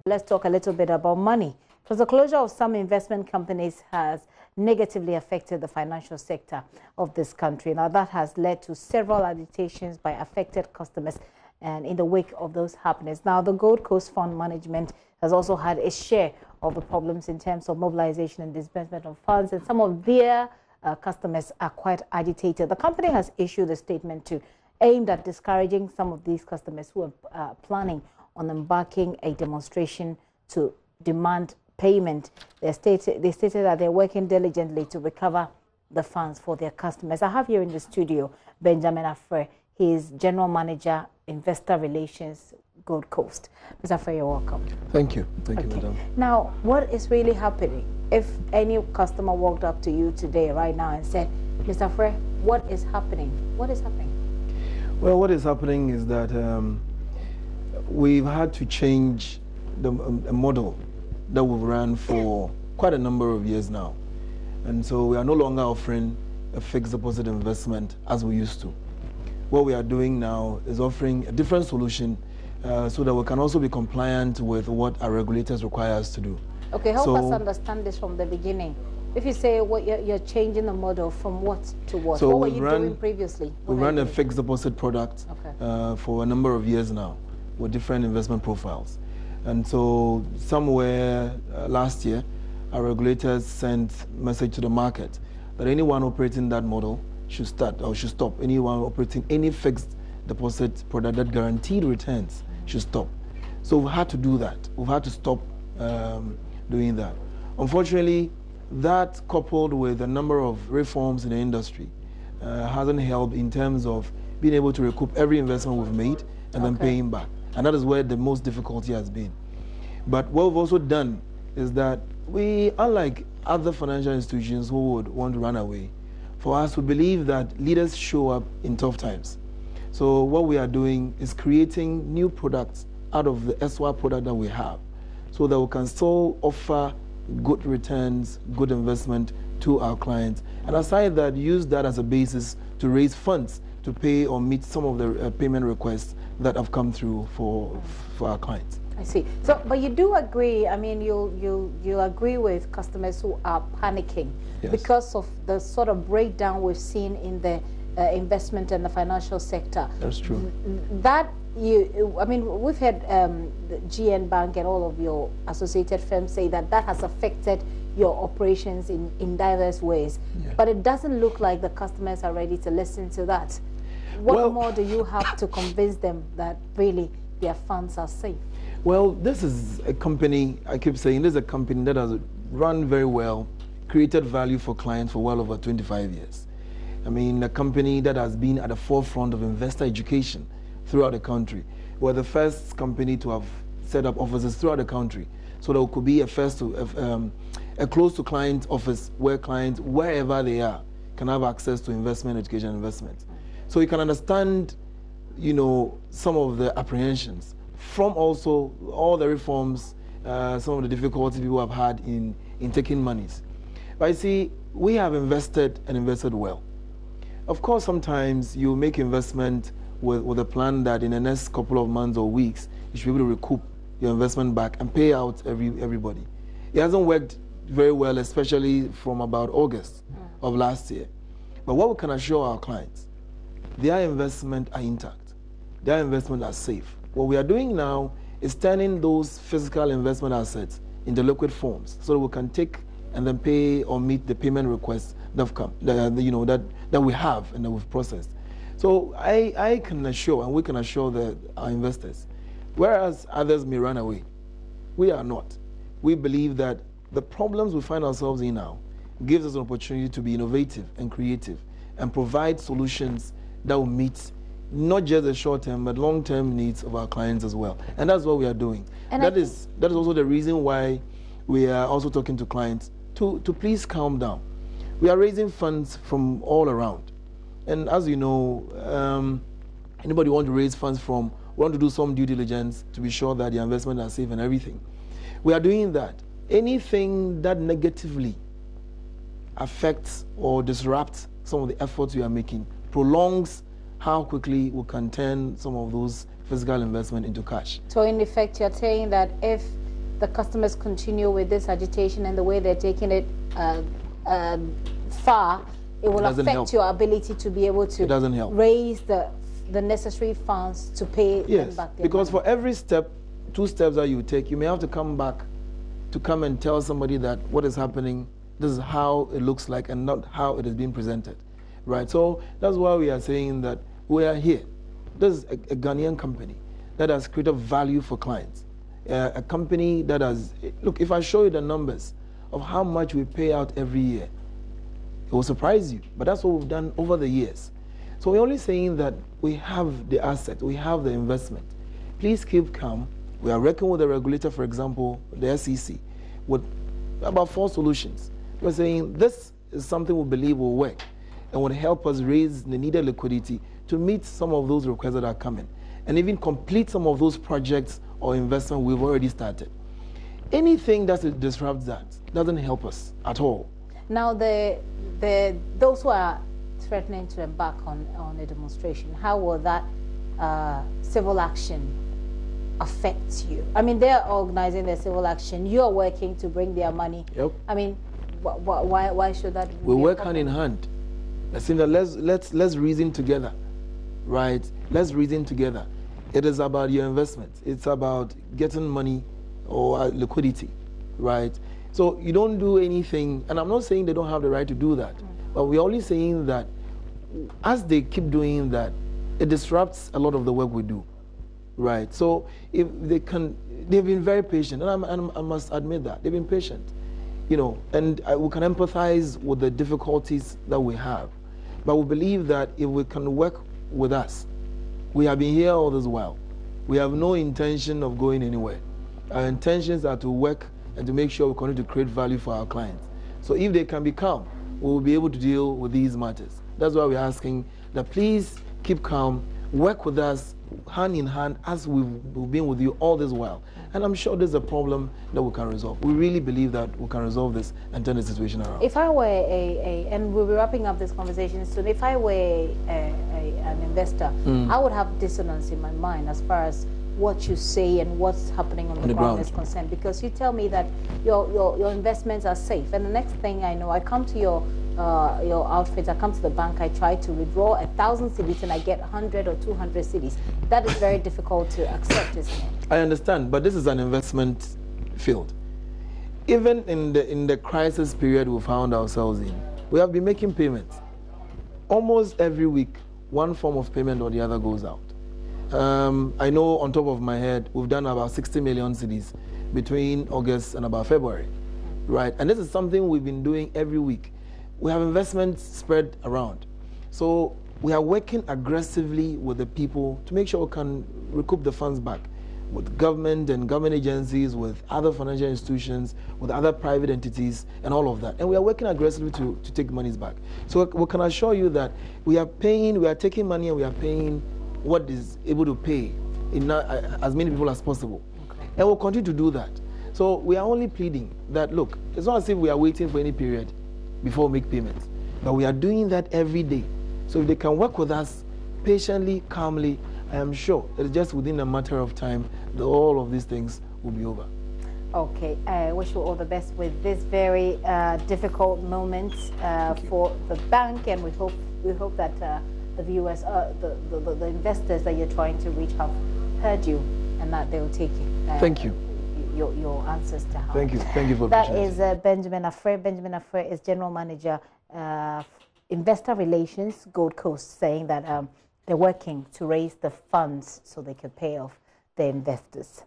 Let's talk a little bit about money, because the closure of some investment companies has negatively affected the financial sector of this country. Now, that has led to several agitations by affected customers, and in the wake of those happenings. Now, the Gold Coast Fund Management has also had a share of the problems in terms of mobilization and disbursement of funds, and some of their customers are quite agitated. The company has issued a statement aimed at discouraging some of these customers who are planning on embarking a demonstration to demand payment. They stated that they're working diligently to recover the funds for their customers. I have here in the studio Benjamin Afre. He is General Manager, Investor Relations, Gold Coast. Mr. Afre, you're welcome. Thank you. Thank you, madam. Now, what is really happening? If any customer walked up to you today, right now, and said, Mr. Afre, what is happening? What is happening? Well, what is happening is that we've had to change a model that we've run for quite a number of years now. And so we are no longer offering a fixed deposit investment as we used to. What we are doing now is offering a different solution so that we can also be compliant with what our regulators require us to do. Okay, help us understand this from the beginning. If you say what you're changing the model from what to what, so what were you doing previously? We ran a fixed deposit product for a number of years now with different investment profiles. And so somewhere last year, our regulators sent a message to the market that anyone operating that model should start or should stop. Anyone operating any fixed deposit product that guaranteed returns should stop. So we've had to do that. We've had to stop doing that. Unfortunately, that coupled with a number of reforms in the industry hasn't helped in terms of being able to recoup every investment we've made and then paying back. And that is where the most difficulty has been. But what we've also done is that we, unlike other financial institutions who would want to run away, for us, we believe that leaders show up in tough times. So what we are doing is creating new products out of the SWA product that we have so that we can still offer good returns, good investment to our clients. And aside that, use that as a basis to raise funds to pay or meet some of the payment requests that have come through for our clients. I see. So, but you do agree, I mean, you agree with customers who are panicking because of the sort of breakdown we've seen in the investment and the financial sector. That's true. That I mean, we've had the GN Bank and all of your associated firms say that that has affected your operations in diverse ways. Yeah. But it doesn't look like the customers are ready to listen to that. What more do you have to convince them that really their funds are safe? Well, this is a company, I keep saying, this is a company that has run very well, created value for clients for well over 25 years. I mean, a company that has been at the forefront of investor education throughout the country. We're the first company to have set up offices throughout the country, so there could be a close to client office where clients, wherever they are, can have access to investment, education, investment. So you can understand, you know, some of the apprehensions from also all the reforms, some of the difficulties people have had in taking monies. But you see, we have invested and invested well. Of course, sometimes you make investment with a plan that in the next couple of months or weeks, you should be able to recoup your investment back and pay out everybody. It hasn't worked very well, especially from about August of last year. But what we can assure our clients, their investment are intact. Their investment are safe. What we are doing now is turning those physical investment assets into liquid forms so that we can take and then pay or meet the payment requests that have come, that we have and that we've processed. So I can assure, and we can assure our investors, whereas others may run away, we are not. We believe that the problems we find ourselves in now gives us an opportunity to be innovative and creative and provide solutions that will meet not just the short-term but long-term needs of our clients as well. And that's what we are doing. And that is also the reason why we are also talking to clients to please calm down. We are raising funds from all around. And as you know, anybody want to raise funds from, want to do some due diligence to be sure that the investment are safe and everything. We are doing that. Anything that negatively affects or disrupts some of the efforts we are making, prolongs how quickly we can turn some of those physical investment into cash. So in effect, you're saying that if the customers continue with this agitation and the way they're taking it far, it will affect your ability to be able to raise the necessary funds to pay them back their because money. For every step, 2 steps that you take, you may have to come back to come and tell somebody that what is happening, this is how it looks like and not how it is being presented, right? So that's why we are saying that we are here. This is a Ghanaian company that has created value for clients. A company that has, look, if I show you the numbers of how much we pay out every year, it will surprise you. But that's what we've done over the years. So we're only saying that we have the asset, we have the investment. Please keep calm. We are working with the regulator, for example, the SEC, with about 4 solutions. We're saying this is something we believe will work and would help us raise the needed liquidity to meet some of those requests that are coming and even complete some of those projects or investment we've already started. Anything that disrupts that doesn't help us at all. Now, those who are threatening to embark on a demonstration, how will that civil action affect you? I mean, they're organizing their civil action. You're working to bring their money. Yep. I mean, why should that? We work hand in hand. I think that let's reason together, right? Let's reason together. It is about your investment. It's about getting money or liquidity, right? So you don't do anything, and I'm not saying they don't have the right to do that, but we're only saying that as they keep doing that, it disrupts a lot of the work we do, right? So if they can, they've been very patient, and I must admit that they've been patient, you know, and we can empathize with the difficulties that we have, but we believe that if we can work with us, we have been here all this while. We have no intention of going anywhere. Our intentions are to work and to make sure we continue to create value for our clients. So if they can be calm, we will be able to deal with these matters. That's why we're asking that please keep calm, work with us hand in hand as we've been with you all this while. And I'm sure there's a problem that we can resolve. We really believe that we can resolve this and turn the situation around. If I were and we'll be wrapping up this conversation soon, if I were an investor, I would have dissonance in my mind as far as what you say and what's happening on the ground is concerned, because you tell me that your investments are safe, and the next thing I know, I come to your outfit, I come to the bank, I try to withdraw 1,000 cedis and I get 100 or 200 cedis. That is very difficult to accept, isn't it? I understand, but this is an investment field. Even in the crisis period we found ourselves in, we have been making payments. Almost every week, one form of payment or the other goes out. I know on top of my head, we've done about 60 million cedis between August and about February, right? And this is something we've been doing every week. We have investments spread around. So we are working aggressively with the people to make sure we can recoup the funds back with government and government agencies, with other financial institutions, with other private entities, and all of that. And we are working aggressively to take monies back. So we can assure you that we are taking money and we are paying what is able to pay in as many people as possible. Okay. And we'll continue to do that. So we are only pleading that, look, it's not as if we are waiting for any period before we make payments, but we are doing that every day. So if they can work with us patiently, calmly, I am sure it's just within a matter of time that all of these things will be over. Okay, I wish you all the best with this very difficult moment for the bank, and we hope that the viewers, the investors that you're trying to reach have heard you, and that they will take thank you. Your answers to heart. Thank you for that. Is Benjamin Afre. Benjamin Afre is General Manager, Investor Relations, Gold Coast, saying that they're working to raise the funds so they can pay off their investors.